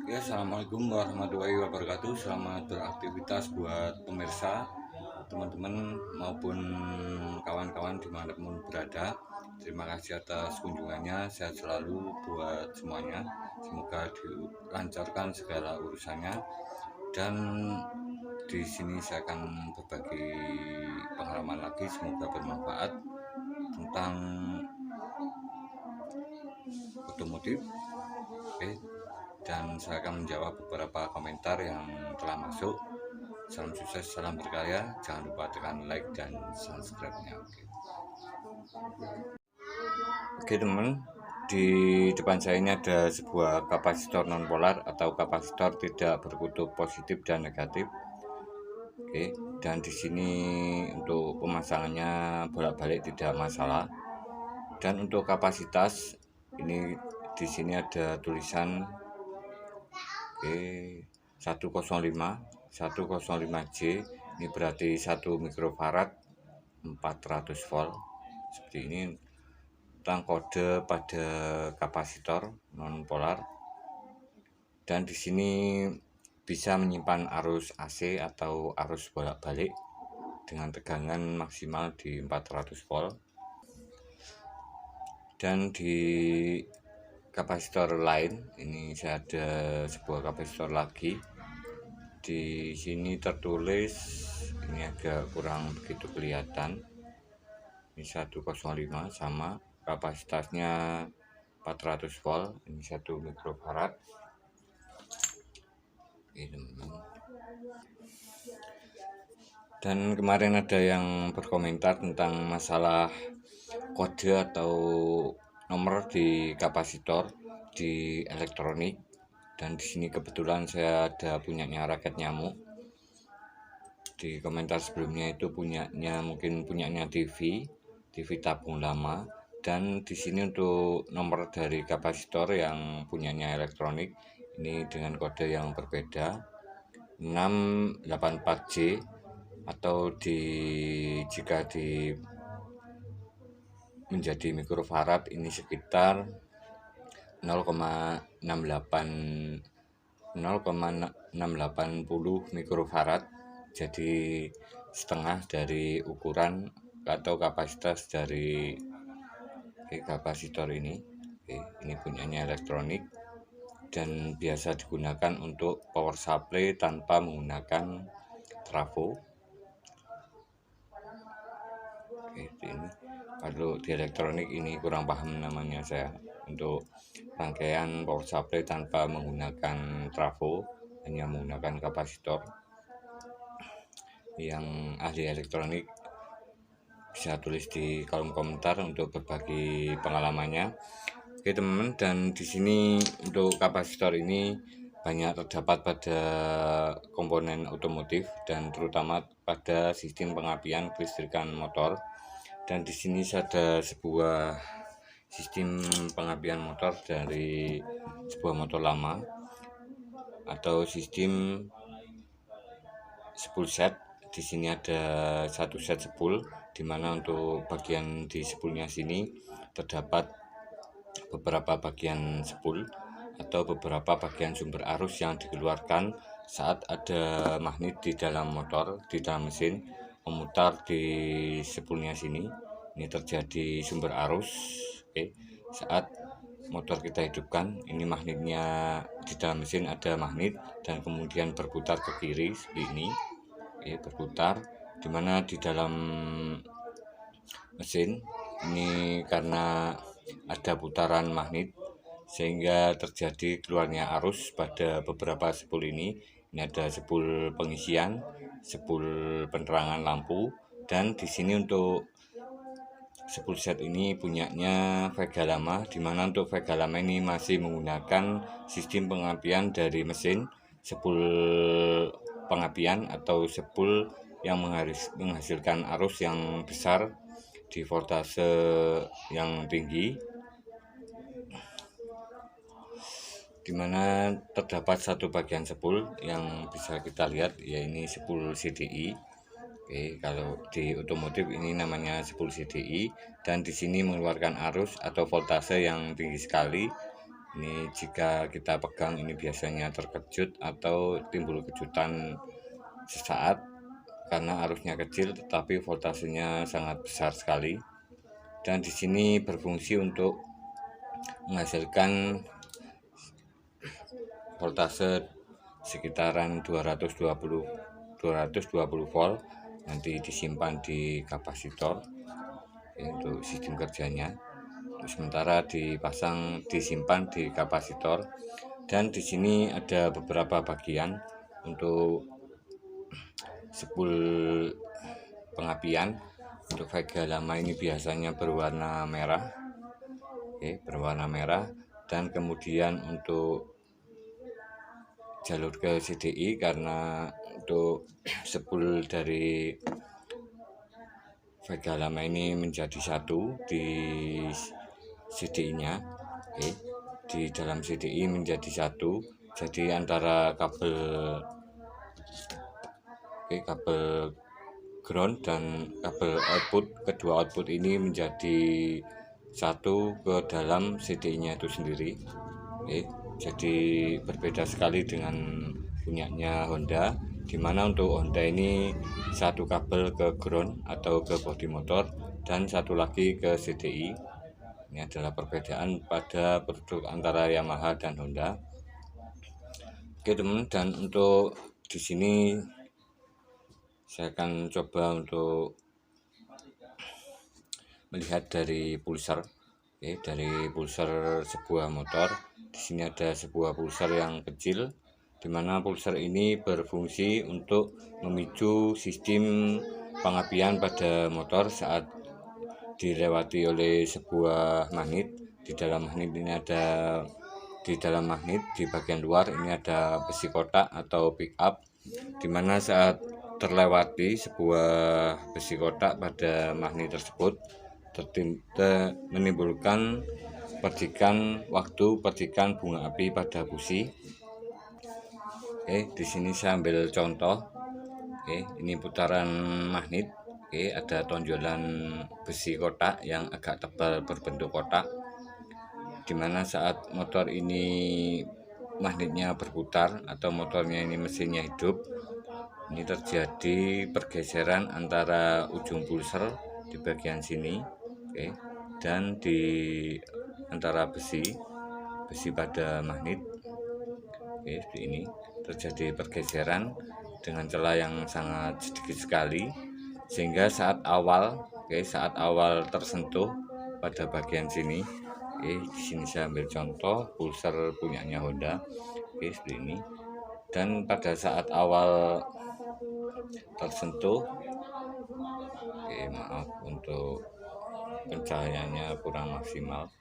Ya, assalamualaikum warahmatullahi wabarakatuh. Selamat beraktivitas buat pemirsa, teman-teman maupun kawan-kawan dimanapun berada. Terima kasih atas kunjungannya. Sehat selalu buat semuanya. Semoga dilancarkan segala urusannya. Dan di sini saya akan berbagi pengalaman lagi, semoga bermanfaat tentang otomotif. Oke. Dan saya akan menjawab beberapa komentar yang telah masuk. Salam sukses, salam berkarya. Jangan lupa tekan like dan subscribe-nya. Oke teman, di depan saya ini ada sebuah kapasitor non polar atau kapasitor tidak berkutub positif dan negatif. Oke, dan di sini untuk pemasangannya bolak-balik tidak masalah. Dan untuk kapasitas ini di sini ada tulisan 105J, ini berarti 1 mikrofarad 400 volt. Seperti ini tentang kode pada kapasitor non polar. Dan di sini bisa menyimpan arus AC atau arus bolak-balik dengan tegangan maksimal di 400 volt. Dan di kapasitor lain ini saya ada sebuah kapasitor lagi. Di sini tertulis, ini agak kurang begitu kelihatan, ini 105 sama kapasitasnya 400 volt, ini 1 mikrofarad. Dan kemarin ada yang berkomentar tentang masalah kode atau nomor di kapasitor di elektronik. Dan di sini kebetulan saya ada punyanya raket nyamuk. Di komentar sebelumnya itu mungkin punyanya TV tabung lama. Dan di sini untuk nomor dari kapasitor yang punyanya elektronik ini dengan kode yang berbeda, 684J, atau jika menjadi mikrofarad ini sekitar 0,680 mikrofarad, jadi setengah dari ukuran atau kapasitas dari kapasitor ini. Ini punyanya elektronik dan biasa digunakan untuk power supply tanpa menggunakan trafo. Ini kalau di elektronik ini kurang paham namanya saya. Untuk rangkaian power supply tanpa menggunakan trafo, hanya menggunakan kapasitor. Yang ahli elektronik bisa tulis di kolom komentar untuk berbagi pengalamannya. Oke teman-teman, dan di sini untuk kapasitor ini banyak terdapat pada komponen otomotif dan terutama pada sistem pengapian kelistrikan motor. Dan di sini ada sebuah sistem pengapian motor dari sebuah motor lama atau sistem spool set. Di sini ada satu set spool, dimana untuk bagian di spoolnya sini terdapat beberapa bagian spool atau beberapa bagian sumber arus yang dikeluarkan saat ada magnet di dalam motor, di dalam mesin memutar di spoolnya sini. Ini terjadi sumber arus. Saat motor kita hidupkan, ini magnetnya di dalam mesin ada magnet dan kemudian berputar ke kiri seperti ini. Berputar, dimana di dalam mesin ini karena ada putaran magnet sehingga terjadi keluarnya arus pada beberapa spool ini. Ini ada spool pengisian, spool penerangan lampu, dan di sini untuk spool set ini punyanya Vega lama, dimana untuk Vega lama ini masih menggunakan sistem pengapian dari mesin, spool pengapian atau spool yang menghasilkan arus yang besar di voltase yang tinggi, dimana terdapat satu bagian spool yang bisa kita lihat, yaitu spool CDI. Kalau di otomotif ini namanya spool CDI, dan di sini mengeluarkan arus atau voltase yang tinggi sekali Ini jika kita pegang ini biasanya terkejut atau timbul kejutan sesaat karena arusnya kecil tetapi voltasenya sangat besar sekali. Dan di sini berfungsi untuk menghasilkan voltase sekitaran 220 volt, nanti disimpan di kapasitor untuk sistem kerjanya. Sementara disimpan di kapasitor. Dan di sini ada beberapa bagian untuk spool pengapian. Untuk Vega lama ini biasanya berwarna merah, dan kemudian untuk jalur ke CDI, karena untuk spool dari Vega lama ini menjadi satu di CDI-nya. Di dalam CDI menjadi satu, jadi antara kabel ground dan kabel output, kedua output ini menjadi satu ke dalam CDI-nya itu sendiri. Jadi berbeda sekali dengan punyanya Honda, dimana untuk Honda ini satu kabel ke ground atau ke bodi motor dan satu lagi ke CDI. Ini adalah perbedaan pada produk antara Yamaha dan Honda. Oke teman, dan untuk di sini saya akan coba untuk melihat dari pulser, dari pulser sebuah motor. Di sini ada sebuah pulser yang kecil, dimana pulser ini berfungsi untuk memicu sistem pengapian pada motor saat dilewati oleh sebuah magnet. Di dalam magnet di bagian luar ini ada besi kotak atau pick up, dimana saat terlewati sebuah besi kotak pada magnet tersebut menimbulkan percikan bunga api pada busi. Di sini saya ambil contoh. Ini putaran magnet. Ada tonjolan besi kotak yang agak tebal berbentuk kotak, dimana saat motor ini magnetnya berputar atau motornya ini mesinnya hidup, ini terjadi pergeseran antara ujung pulser di bagian sini, dan di antara besi pada magnet, seperti ini terjadi pergeseran dengan celah yang sangat sedikit sekali, sehingga saat awal tersentuh pada bagian sini, di sini saya ambil contoh pulser punyanya Honda, seperti ini. Dan pada saat awal tersentuh, maaf untuk pencahayaannya kurang maksimal.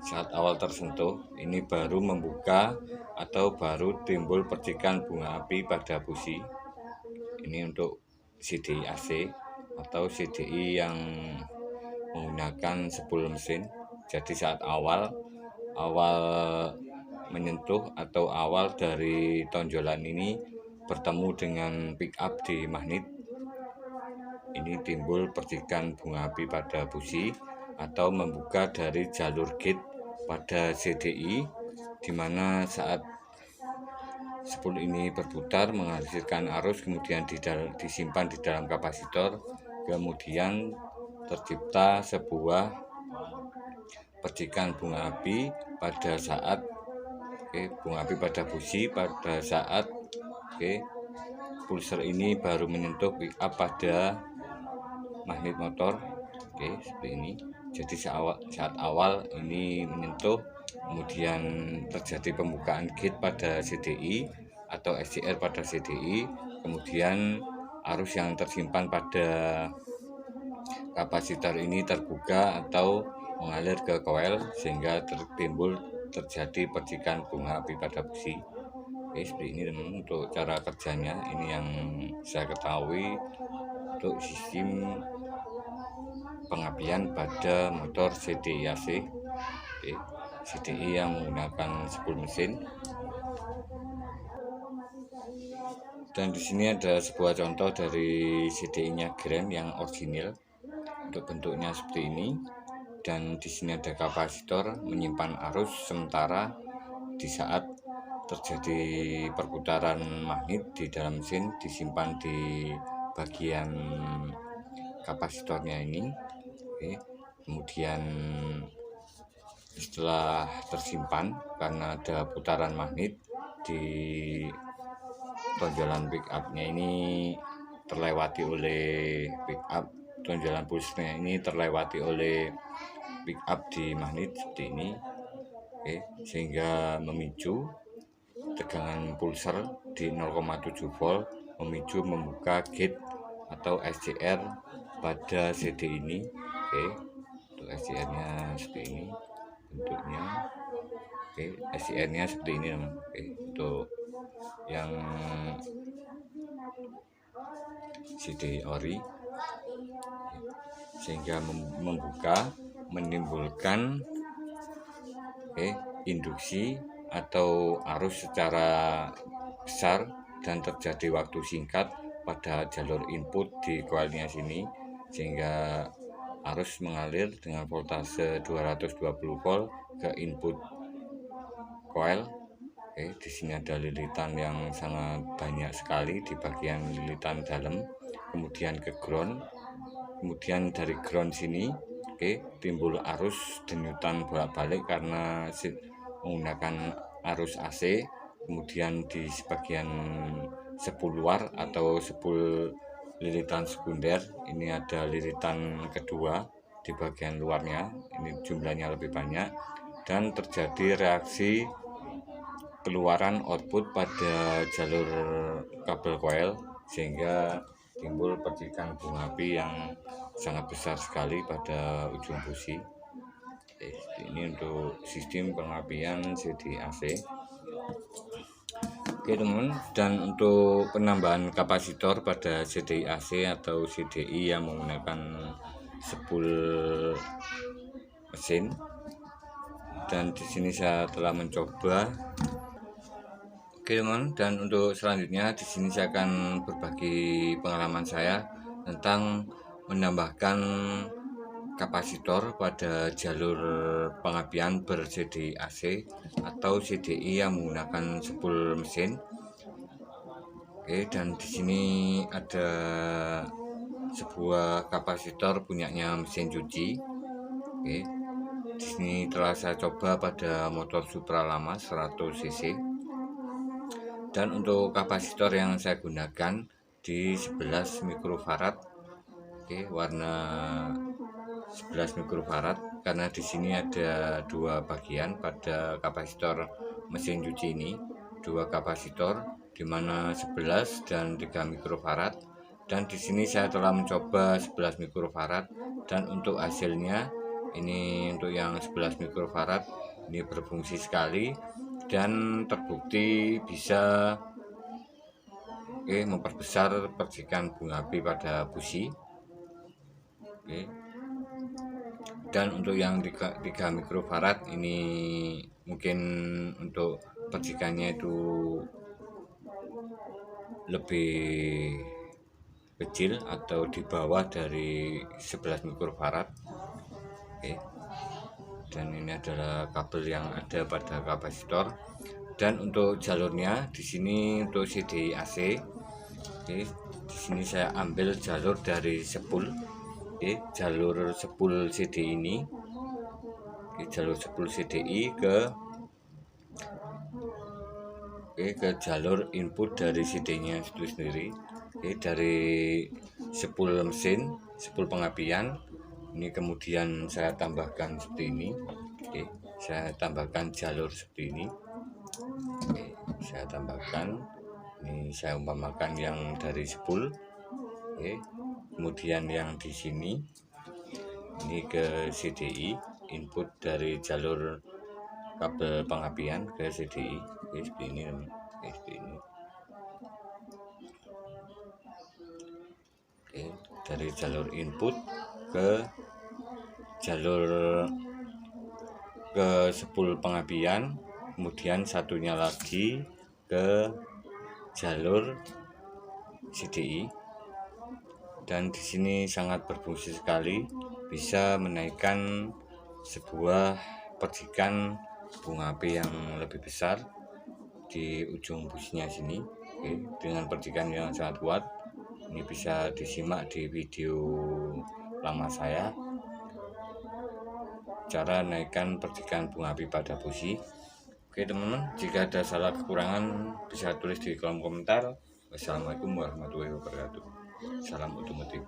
Saat awal tersentuh, ini baru membuka atau baru timbul percikan bunga api pada busi. Ini untuk CDI AC atau CDI yang menggunakan spool mesin. Jadi saat awal menyentuh atau awal dari tonjolan ini bertemu dengan pick up di magnet, ini timbul percikan bunga api pada busi atau membuka dari jalur gate pada CDI, dimana saat spool ini berputar menghasilkan arus, kemudian disimpan di dalam kapasitor, kemudian tercipta sebuah percikan bunga api pada saat bunga api pada busi pada saat pulser ini baru menyentuh pick up pada magnet motor. Seperti ini. Jadi saat awal ini menyentuh, kemudian terjadi pembukaan gate pada CDI atau SCR pada CDI, kemudian arus yang tersimpan pada kapasitor ini terbuka atau mengalir ke koil, sehingga terjadi percikan bunga api pada busi. Seperti ini teman, untuk cara kerjanya ini yang saya ketahui untuk sistem pengapian pada motor CDI AC, CDI yang menggunakan spool mesin. Dan di sini ada sebuah contoh dari CDI-nya Grand yang original, untuk bentuknya seperti ini, dan di sini ada kapasitor menyimpan arus sementara di saat terjadi perputaran magnet di dalam mesin, disimpan di bagian kapasitornya ini. Oke. Kemudian setelah tersimpan, karena ada putaran magnet di tonjolan pick up-nya ini terlewati oleh pick up, tonjolan pulsnya ini terlewati oleh pick up di magnet seperti ini. Oke, sehingga memicu tegangan pulser di 0,7 volt, memicu membuka gate atau SCR pada CD ini. Oke, untuk SCR-nya seperti ini bentuknya. Oke, SCR-nya seperti ini teman. Oke, untuk yang CD ori, sehingga membuka, menimbulkan induksi atau arus secara besar dan terjadi waktu singkat pada jalur input di koilnya sini, sehingga arus mengalir dengan voltase 220 volt ke input coil. Di sini ada lilitan yang sangat banyak sekali di bagian lilitan dalam, kemudian ke ground, kemudian dari ground sini timbul arus denyutan bolak-balik karena menggunakan arus AC. Kemudian di sebagian sepul luar atau sepul lilitan sekunder ini ada lilitan kedua di bagian luarnya, ini jumlahnya lebih banyak, dan terjadi reaksi keluaran output pada jalur kabel coil, sehingga timbul percikan bunga api yang sangat besar sekali pada ujung busi. Ini untuk sistem pengapian CD AC. Oke teman, dan untuk penambahan kapasitor pada CDI AC atau CDI yang menggunakan sepul mesin, dan di sini saya telah mencoba. Oke teman, dan untuk selanjutnya di sini saya akan berbagi pengalaman saya tentang menambahkan kapasitor pada jalur pengapian ber-CDI AC atau CDI yang menggunakan sepul mesin. Oke, dan di sini ada sebuah kapasitor punyanya mesin cuci. Oke, di sini telah saya coba pada motor Supra lama 100 cc. Dan untuk kapasitor yang saya gunakan di 11 mikrofarad, warna 11 mikrofarad, karena di sini ada dua bagian pada kapasitor mesin cuci ini, dua kapasitor di mana 11 dan 3 mikrofarad. Dan di sini saya telah mencoba 11 mikrofarad, dan untuk hasilnya ini untuk yang 11 mikrofarad ini berfungsi sekali dan terbukti bisa memperbesar percikan bunga api pada busi. Dan untuk yang 3 mikrofarad ini mungkin untuk percikannya itu lebih kecil atau di bawah dari 11 mikrofarad. Dan ini adalah kabel yang ada pada kapasitor. Dan untuk jalurnya di sini untuk CDI AC, di sini saya ambil jalur dari sepul, jalur sepul CDI ini, jalur sepul CDI ke jalur input dari CD-nya itu sendiri. Dari sepul mesin, sepul pengapian ini kemudian saya tambahkan seperti ini. Saya tambahkan jalur seperti ini. Saya tambahkan ini, saya umpamakan yang dari sepul. Kemudian yang di sini ini ke CDI, input dari jalur kabel pengapian ke CDI. Seperti ini, seperti ini. Dari jalur input ke jalur ke sepul pengapian, kemudian satunya lagi ke jalur CDI. Dan di sini sangat berfungsi sekali, bisa menaikkan sebuah percikan bunga api yang lebih besar di ujung businya sini. Oke, dengan percikan yang sangat kuat. Ini bisa disimak di video lama saya, cara naikkan percikan bunga api pada busi. Oke teman-teman, jika ada salah kekurangan bisa tulis di kolom komentar. Wassalamualaikum warahmatullahi wabarakatuh. Salam otomotif.